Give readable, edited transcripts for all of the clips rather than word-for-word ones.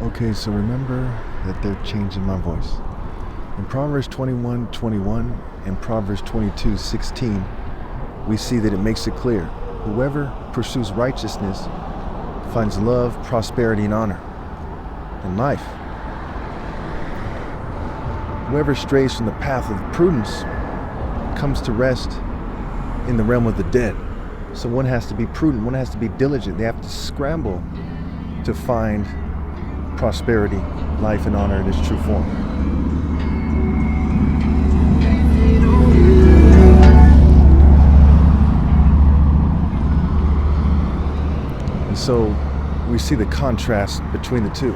Okay, so remember that they're changing my voice. In Proverbs 21:21 and Proverbs 22:16, we see that it makes it clear. Whoever pursues righteousness finds love, prosperity, and honor in life. Whoever strays from the path of prudence comes to rest in the realm of the dead. So one has to be prudent, one has to be diligent. They have to scramble to find prosperity, life, and honor in its true form. And so we see the contrast between the two.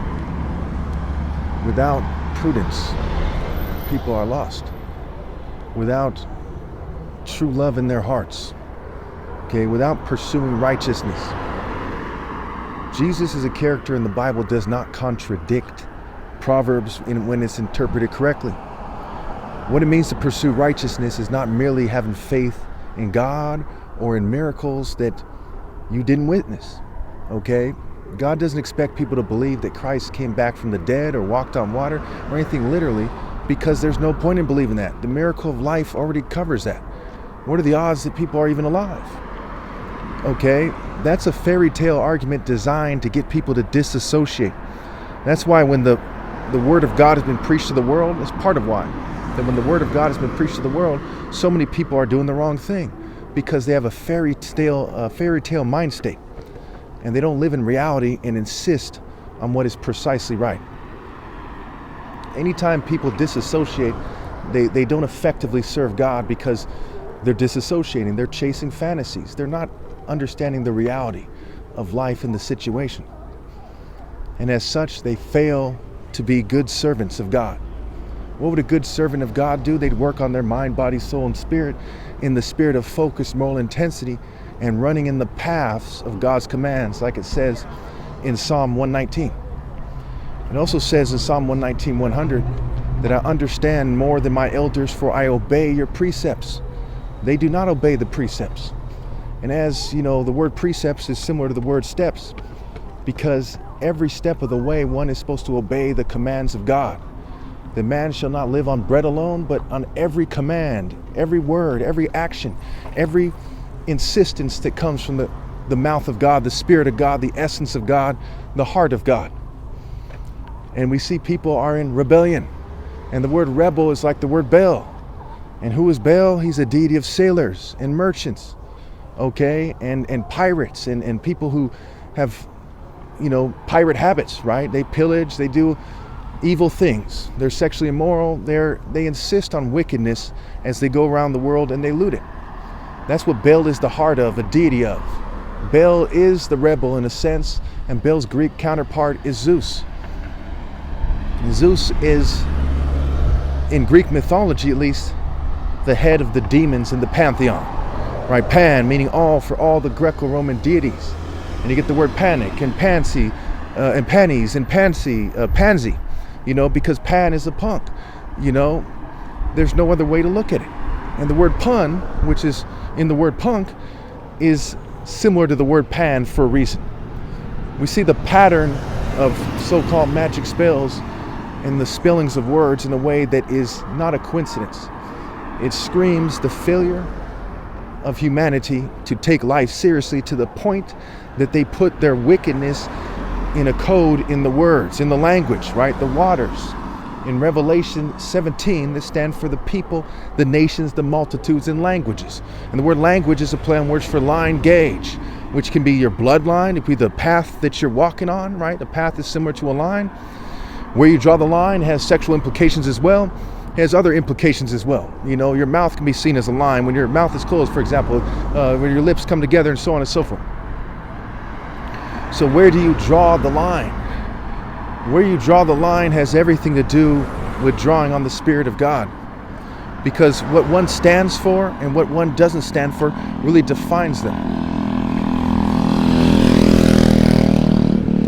Without prudence, people are lost. Without true love in their hearts, without pursuing righteousness. Jesus as a character in the Bible does not contradict Proverbs when it's interpreted correctly. What it means to pursue righteousness is not merely having faith in God or in miracles that you didn't witness, God doesn't expect people to believe that Christ came back from the dead or walked on water or anything literally, because there's no point in believing that. The miracle of life already covers that. What are the odds that people are even alive? That's a fairy tale argument designed to get people to disassociate. That's why when the word of God has been preached to the world, that's part of why. That when the word of God has been preached to the world, so many people are doing the wrong thing because they have a fairy tale mind state. And they don't live in reality and insist on what is precisely right. Anytime people disassociate, they don't effectively serve God because they're disassociating. They're chasing fantasies. They're not understanding the reality of life and the situation. And as such, they fail to be good servants of God. What would a good servant of God do? They'd work on their mind, body, soul, and spirit in the spirit of focused moral intensity and running in the paths of God's commands, like it says in Psalm 119. It also says in Psalm 119:100 that I understand more than my elders, for I obey your precepts. They do not obey the precepts. And as you know, the word precepts is similar to the word steps, because every step of the way one is supposed to obey the commands of God. The man shall not live on bread alone, but on every command, every word, every action, every insistence that comes from the mouth of God, the Spirit of God, the essence of God, the heart of God. And we see people are in rebellion. And the word rebel is like the word Baal. And who is Baal? He's a deity of sailors and merchants, and pirates and people who have, pirate habits, right? They pillage, they do evil things. They're sexually immoral. They insist on wickedness as they go around the world and they loot it. That's what Baal is the heart of, a deity of. Baal is the rebel in a sense, and Baal's Greek counterpart is Zeus. And Zeus is, in Greek mythology at least, the head of the demons in the pantheon, right? Pan, meaning all, for all the Greco-Roman deities. And you get the word panic and pansy, and pannies and pansy, pansy, because Pan is a punk. There's no other way to look at it. And the word pun, which is in the word punk, is similar to the word pan for a reason. We see the pattern of so-called magic spells and the spellings of words in a way that is not a coincidence. It screams the failure of humanity to take life seriously, to the point that they put their wickedness in a code in the words, in the language, right? The waters. In Revelation 17, that stand for the people, the nations, the multitudes, and languages. And the word language is a play on words for line, gauge, which can be your bloodline. It could be the path that you're walking on, right? The path is similar to a line. Where you draw the line has sexual implications as well. Has other implications as well. Your mouth can be seen as a line when your mouth is closed, for example, when your lips come together and so on and so forth. So where do you draw the line? Where you draw the line has everything to do with drawing on the Spirit of God. Because what one stands for and what one doesn't stand for really defines them.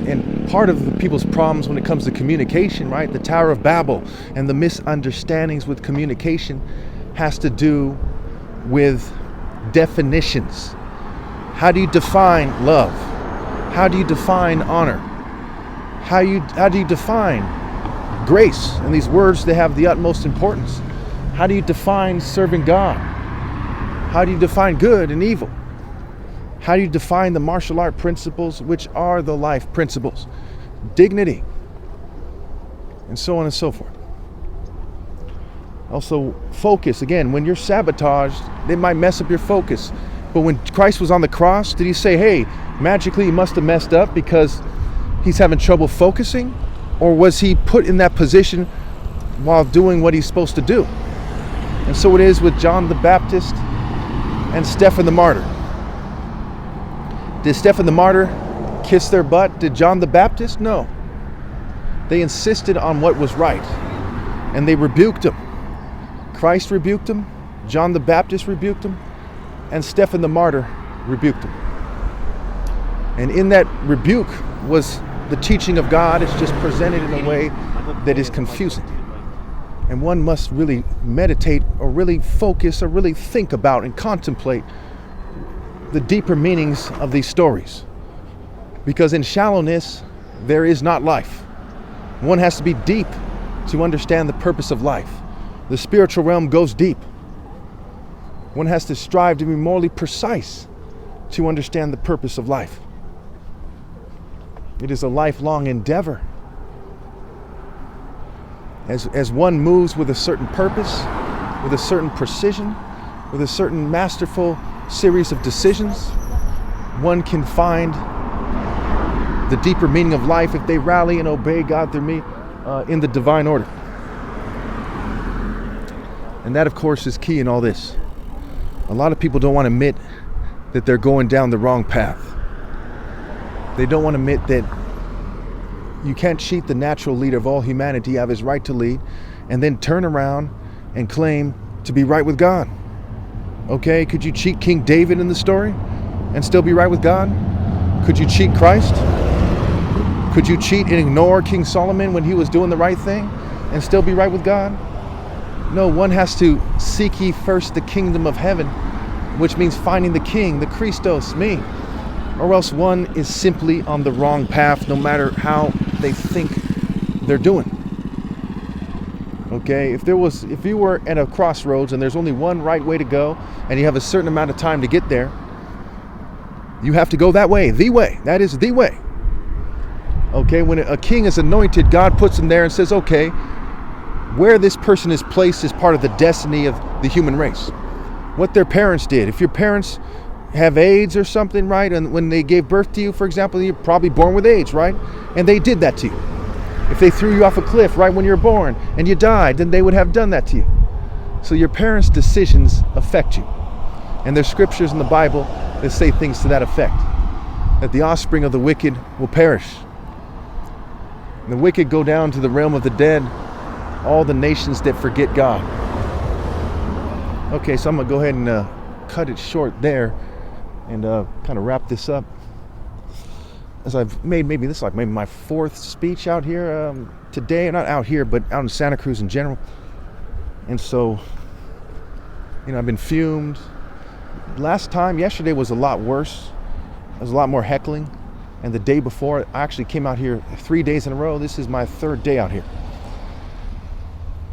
And part of the people's problems when it comes to communication, right? The Tower of Babel and the misunderstandings with communication has to do with definitions. How do you define love? How do you define honor? How do you define grace? And these words, they have the utmost importance. How do you define serving God? How do you define good and evil? How do you define the martial art principles, which are the life principles? Dignity, and so on and so forth. Also, focus. Again, when you're sabotaged, they might mess up your focus. But when Christ was on the cross, did he say, hey, magically he must have messed up because he's having trouble focusing? Or was he put in that position while doing what he's supposed to do? And so it is with John the Baptist and Stephen the martyr. Did Stephen the martyr kiss their butt? Did John the Baptist? No. They insisted on what was right, and they rebuked him. Christ rebuked him, John the Baptist rebuked him, and Stephen the martyr rebuked him. And in that rebuke was the teaching of God. It's just presented in a way that is confusing. And one must really meditate or really focus or really think about and contemplate the deeper meanings of these stories. Because in shallowness, there is not life. One has to be deep to understand the purpose of life. The spiritual realm goes deep. One has to strive to be morally precise to understand the purpose of life. It is a lifelong endeavor. As one moves with a certain purpose, with a certain precision, with a certain masterful series of decisions, one can find the deeper meaning of life if they rally and obey God through me in the divine order. And that, of course, is key in all this. A lot of people don't want to admit that they're going down the wrong path. They don't want to admit that you can't cheat the natural leader of all humanity of his right to lead and then turn around and claim to be right with God. Okay, could you cheat King David in the story and still be right with God? Could you cheat Christ? Could you cheat and ignore King Solomon when he was doing the right thing and still be right with God? No, one has to seek ye first the kingdom of heaven, which means finding the King, the Christos, me. Or else one is simply on the wrong path, no matter how they think they're doing. Okay, if you were at a crossroads and there's only one right way to go, and you have a certain amount of time to get there, you have to go that way, the way. That is the way. Okay, when a king is anointed, God puts him there and says, okay, where this person is placed is part of the destiny of the human race. What their parents did. If your parents have AIDS or something, right, and when they gave birth to you, for example, you're probably born with AIDS, right? And they did that to you. If they threw you off a cliff right when you were born and you died, then they would have done that to you. So your parents' decisions affect you. And there's scriptures in the Bible that say things to that effect. That the offspring of the wicked will perish. And the wicked go down to the realm of the dead, all the nations that forget God. Okay, so I'm going to go ahead and cut it short there and kind of wrap this up. As I've made maybe my fourth speech out here today, not out here, but out in Santa Cruz in general. And so, I've been fumed. Yesterday was a lot worse. There was a lot more heckling. And the day before, I actually came out here 3 days in a row. This is my third day out here.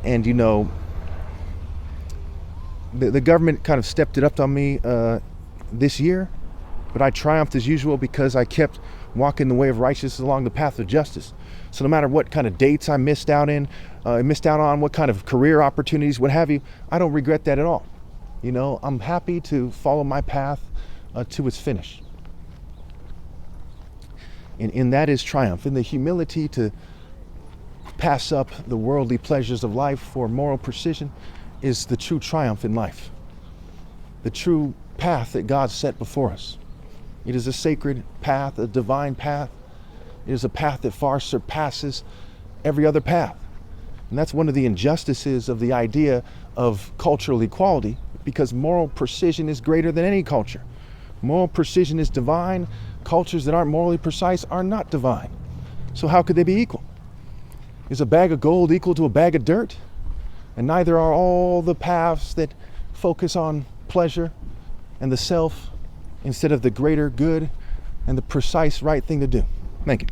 And the government kind of stepped it up on me this year, but I triumphed as usual because I kept walking the way of righteousness along the path of justice. So no matter what kind of dates I missed out on, what kind of career opportunities, what have you, I don't regret that at all. I'm happy to follow my path to its finish. And in that is triumph, in the humility to pass up the worldly pleasures of life for moral precision is the true triumph in life. The true path that God set before us. It is a sacred path, a divine path. It is a path that far surpasses every other path. And that's one of the injustices of the idea of cultural equality, because moral precision is greater than any culture. Moral precision is divine. Cultures that aren't morally precise are not divine. So how could they be equal? Is a bag of gold equal to a bag of dirt? And neither are all the paths that focus on pleasure and the self instead of the greater good and the precise right thing to do. Thank you.